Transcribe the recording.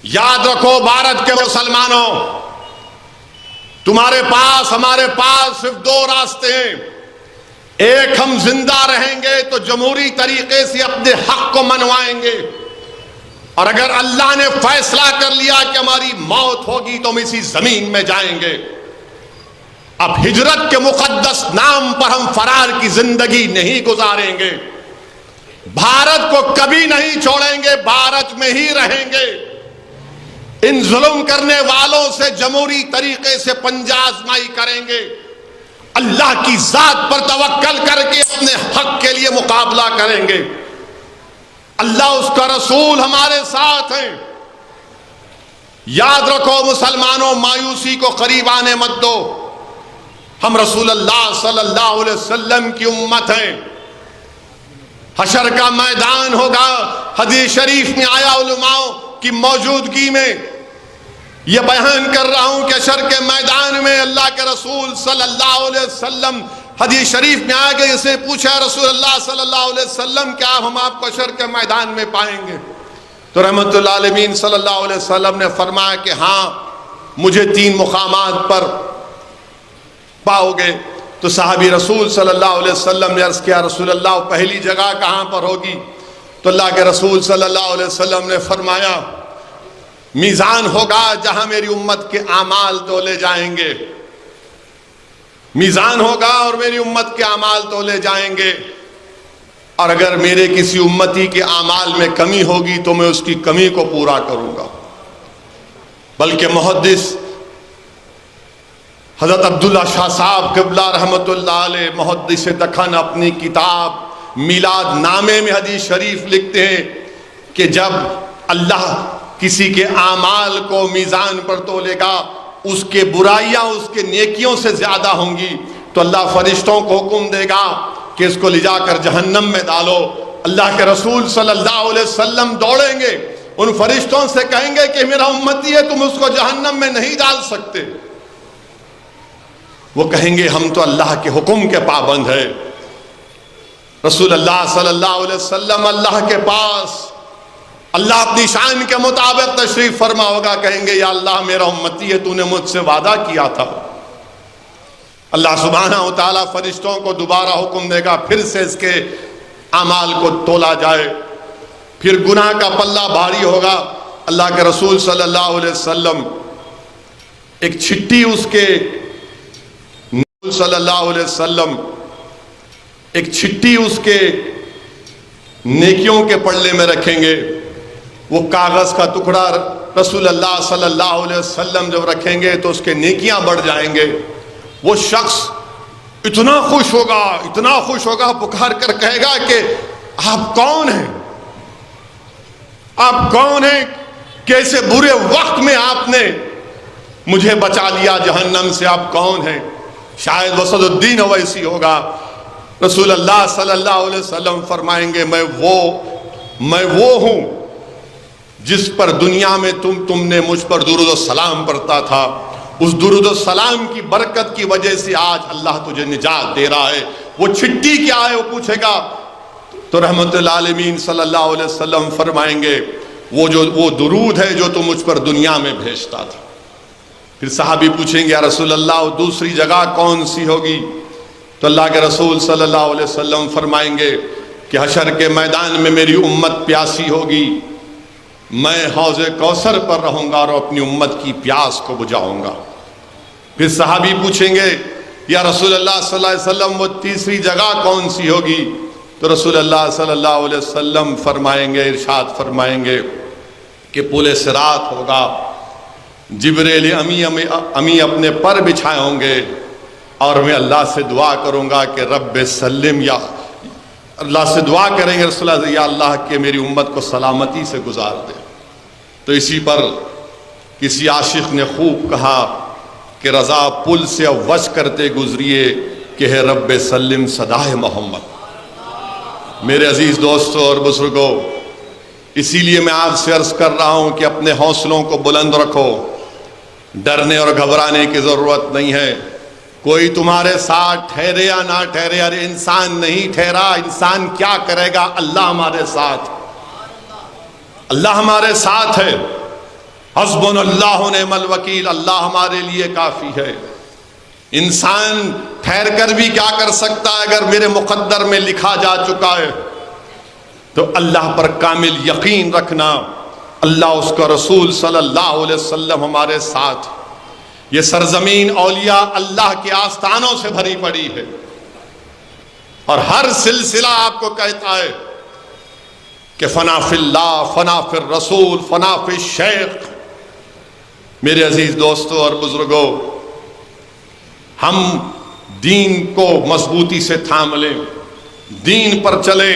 یاد رکھو بھارت کے مسلمانوں، تمہارے پاس ہمارے پاس صرف دو راستے ہیں۔ ایک، ہم زندہ رہیں گے تو جمہوری طریقے سے اپنے حق کو منوائیں گے، اور اگر اللہ نے فیصلہ کر لیا کہ ہماری موت ہوگی تو ہم اسی زمین میں جائیں گے۔ اب ہجرت کے مقدس نام پر ہم فرار کی زندگی نہیں گزاریں گے، بھارت کو کبھی نہیں چھوڑیں گے، بھارت میں ہی رہیں گے۔ ان ظلم کرنے والوں سے جمہوری طریقے سے پنجہ آزمائی کریں گے، اللہ کی ذات پر توکل کر کے اپنے حق کے لیے مقابلہ کریں گے۔ اللہ اس کا رسول ہمارے ساتھ ہیں۔ یاد رکھو مسلمانوں، مایوسی کو قریب آنے مت دو۔ ہم رسول اللہ صلی اللہ علیہ وسلم کی امت ہیں۔ حشر کا میدان ہوگا، حدیث شریف میں آیا، علماء کی موجودگی میں یہ بیان کر رہا ہوں کہ حشر کے میدان میں اللہ کے رسول صلی اللہ علیہ وسلم، حدیث شریف میں آ گئے، اسے پوچھا رسول اللہ صلی اللہ علیہ وسلم کیا ہم آپ کو حشر کے میدان میں پائیں گے؟ تو رحمت اللہ عالمین صلی اللہ علیہ وسلم نے فرمایا کہ ہاں، مجھے 3 مقامات پر پاؤ گے۔ تو صحابی رسول صلی اللہ علیہ وسلم نے عرض کیا رسول اللہ پہلی جگہ کہاں پر ہوگی؟ تو اللہ کے رسول صلی اللہ علیہ وسلم نے فرمایا میزان ہوگا جہاں میری امت کے اعمال تولے جائیں گے، میزان ہوگا اور میری امت کے اعمال تولے جائیں گے، اور اگر میرے کسی امتی کے اعمال میں کمی ہوگی تو میں اس کی کمی کو پورا کروں گا۔ بلکہ محدث حضرت عبداللہ شاہ صاحب قبلہ رحمت اللہ علیہ، محدث دکن، اپنی کتاب میلاد نامے میں حدیث شریف لکھتے ہیں کہ جب اللہ کسی کے اعمال کو میزان پر تولے گا، اس کے برائیاں اس کے نیکیوں سے زیادہ ہوں گی تو اللہ فرشتوں کو حکم دے گا کہ اس کو لے جا کر جہنم میں ڈالو۔ اللہ کے رسول صلی اللہ علیہ وسلم دوڑیں گے، ان فرشتوں سے کہیں گے کہ میرا امتی ہے، تم اس کو جہنم میں نہیں ڈال سکتے۔ وہ کہیں گے ہم تو اللہ کے حکم کے پابند ہیں۔ رسول اللہ صلی اللہ علیہ وسلم اللہ کے پاس، اللہ اپنی شان کے مطابق تشریف فرما ہوگا، کہیں گے یا اللہ میرا امتی ہے، تو نے مجھ سے وعدہ کیا تھا۔ اللہ سبحانہ و تعالیٰ فرشتوں کو دوبارہ حکم دے گا پھر سے اس کے اعمال کو تولا جائے، پھر گناہ کا پلہ بھاری ہوگا۔ اللہ کے رسول صلی اللہ علیہ وسلم ایک چھٹی اس کے صلی اللہ علیہ وسلم ایک چھٹی اس کے نیکیوں کے پلے میں رکھیں گے۔ وہ کاغذ کا ٹکڑا رسول اللہ صلی اللہ علیہ وسلم جب رکھیں گے تو اس کے نیکیاں بڑھ جائیں گے۔ وہ شخص اتنا خوش ہوگا پکار کر کہے گا کہ آپ کون ہیں؟ آپ کون ہیں؟ کیسے برے وقت میں آپ نے مجھے بچا لیا جہنم سے، آپ کون ہیں؟ شاید وسد الدین اویسی ہوگا۔ رسول اللہ صلی اللہ علیہ وسلم فرمائیں گے میں وہ ہوں جس پر دنیا میں تم نے مجھ پر درود و سلام پڑھتا تھا، اس درود و سلام کی برکت کی وجہ سے آج اللہ تجھے نجات دے رہا ہے۔ وہ چھٹی کیا ہے وہ پوچھے گا تو رحمت اللہ عالمین صلی اللہ علیہ وسلم فرمائیں گے وہ درود ہے جو تم مجھ پر دنیا میں بھیجتا تھا۔ پھر صحابی پوچھیں گے یا رسول اللہ دوسری جگہ کون سی ہوگی؟ تو اللہ کے رسول صلی اللہ علیہ وسلم فرمائیں گے کہ حشر کے میدان میں میری امت پیاسی ہوگی، میں حوض کوثر پر رہوں گا اور اپنی امت کی پیاس کو بجھاؤں گا۔ پھر صحابی پوچھیں گے یا رسول اللہ صلی اللہ علیہ وسلم وہ تیسری جگہ کون سی ہوگی؟ تو رسول اللہ صلی اللہ علیہ وسلم فرمائیں گے، ارشاد فرمائیں گے کہ پل صراط ہوگا، جبریل امی اپنے پر بچھائے ہوں گے اور میں اللہ سے دعا کروں گا کہ رب سلم، یا اللہ سے دعا کریں گے رسول اللہ یا اللہ کہ میری امت کو سلامتی سے گزار دے۔ تو اسی پر کسی عاشق نے خوب کہا کہ رضا پل سے وش کرتے گزریے کہ ہے رب سلم صدائے محمد۔ میرے عزیز دوستوں اور بزرگوں، اسی لیے میں آپ سے عرض کر رہا ہوں کہ اپنے حوصلوں کو بلند رکھو، ڈرنے اور گھبرانے کی ضرورت نہیں ہے۔ کوئی تمہارے ساتھ ٹھہرے یا نہ ٹھہرے، ارے انسان نہیں ٹھہرا، انسان کیا کرے گا؟ اللہ ہمارے ساتھ، اللہ ہمارے ساتھ ہے۔ حسبنا اللہ و نعم الوکیل، اللہ ہمارے لیے کافی ہے۔ انسان ٹھہر کر بھی کیا کر سکتا ہے؟ اگر میرے مقدر میں لکھا جا چکا ہے تو اللہ پر کامل یقین رکھنا، اللہ اس کا رسول صلی اللہ علیہ وسلم ہمارے ساتھ۔ یہ سرزمین اولیاء اللہ کے آستانوں سے بھری پڑی ہے، اور ہر سلسلہ آپ کو کہتا ہے کہ فنا فی اللہ، فنا فی الرسول، فنا فی الشیخ۔ میرے عزیز دوستوں اور بزرگوں، ہم دین کو مضبوطی سے تھام لیں، دین پر چلیں،